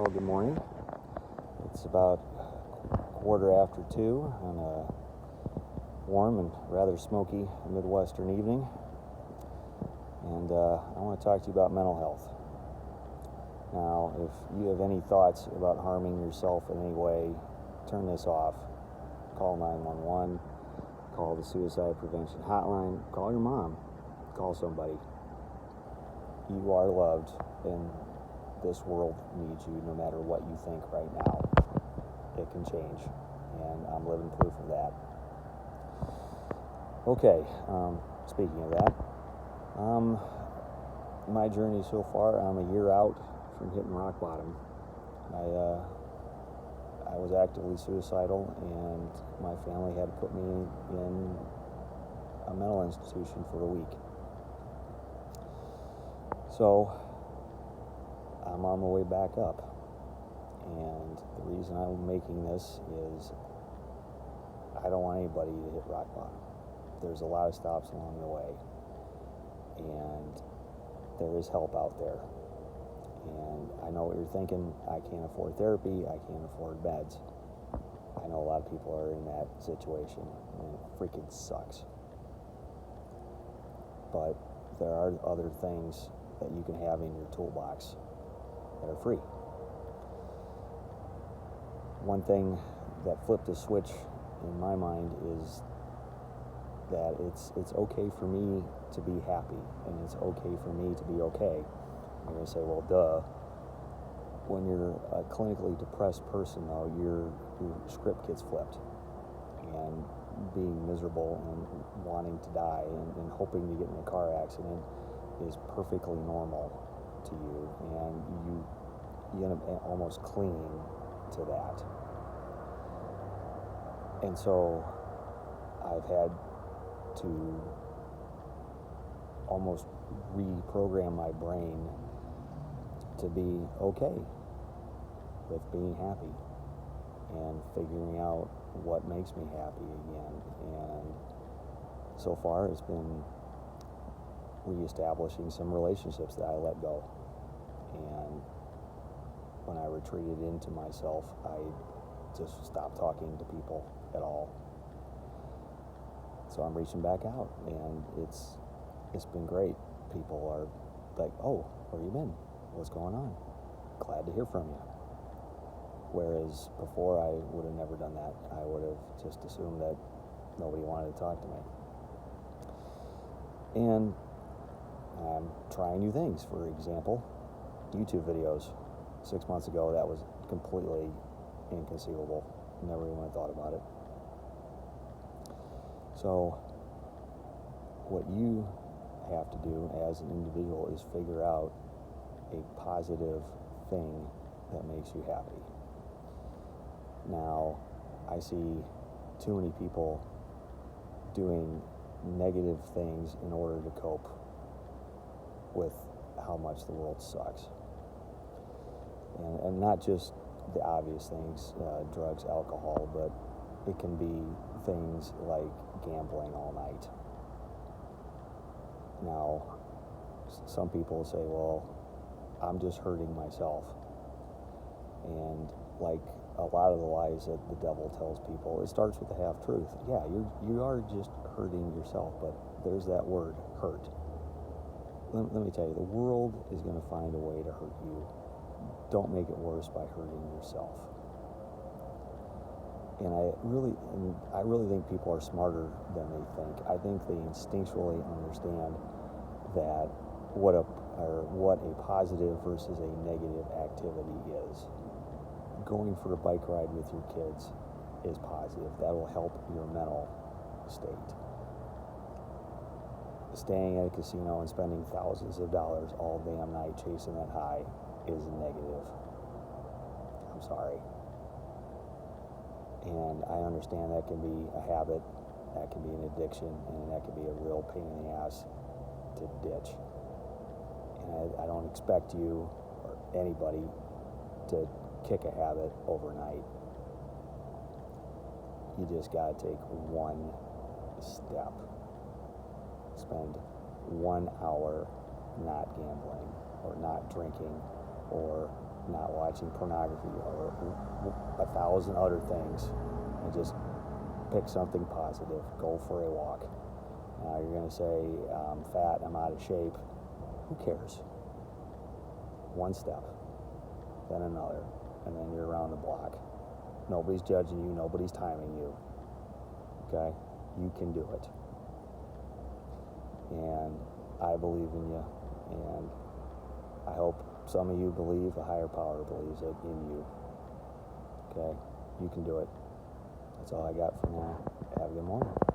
Well, good morning. It's about 2:15 on a warm and rather smoky Midwestern evening, and I want to talk to you about mental health. Now, if you have any thoughts about harming yourself in any way, turn this off. Call 911, call the suicide prevention hotline, call your mom, call somebody. You are loved, and this world needs you no matter what you think right now. It can change, and I'm living proof of that. Okay, speaking of that, my journey so far, I'm a year out from hitting rock bottom. I was actively suicidal, and my family had to put me in a mental institution for a week. So I'm on my way back up, and the reason I'm making this is I don't want anybody to hit rock bottom. There's a lot of stops along the way, and there is help out there. And I know what you're thinking. I can't afford therapy. I can't afford beds. I know a lot of people are in that situation, and it freaking sucks. But there are other things that you can have in your toolbox that are free. One thing that flipped a switch in my mind is that it's okay for me to be happy, and it's okay for me to be okay. You're going to say, well, duh. When you're a clinically depressed person, though, your script gets flipped, and being miserable and wanting to die and hoping to get in a car accident is perfectly normal to you, and you end up almost clinging to that. And so I've had to almost reprogram my brain to be okay with being happy and figuring out what makes me happy again. And so far it's been reestablishing some relationships that I let go. And when I retreated into myself, I just stopped talking to people at all. So I'm reaching back out, and it's been great. People are like, oh, where you been? What's going on? Glad to hear from you. Whereas before, I would have never done that. I would have just assumed that nobody wanted to talk to me. And I'm trying new things. For example, YouTube videos. 6 months ago, that was completely inconceivable. Never even thought about it. So what you have to do as an individual is figure out a positive thing that makes you happy. Now, I see too many people doing negative things in order to cope with how much the world sucks. And not just the obvious things, drugs, alcohol, but it can be things like gambling all night. Now, some people say, well, I'm just hurting myself. And like a lot of the lies that the devil tells people, it starts with the half-truth. Yeah, you are just hurting yourself, but there's that word, hurt. Let me tell you, the world is going to find a way to hurt you. Don't make it worse by hurting yourself. And I really think people are smarter than they think. I think they instinctually understand that what a positive versus a negative activity is. Going for a bike ride with your kids is positive. That will help your mental state. Staying at a casino and spending thousands of dollars all damn night chasing that high is negative. I'm sorry. And I understand that can be a habit, that can be an addiction, and that can be a real pain in the ass to ditch. And I don't expect you or anybody to kick a habit overnight. You just got to take one step. Spend 1 hour not gambling or not drinking or not watching pornography or 1,000 other things, and just pick something positive. Go for a walk. You're going to say, I'm fat, I'm out of shape. Who cares? One step, then another, and then you're around the block. Nobody's judging you, nobody's timing you. Okay? You can do it. And I believe in you, and I hope some of you believe, a higher power believes it in you. Okay? You can do it. That's all I got for now. Have a good morning.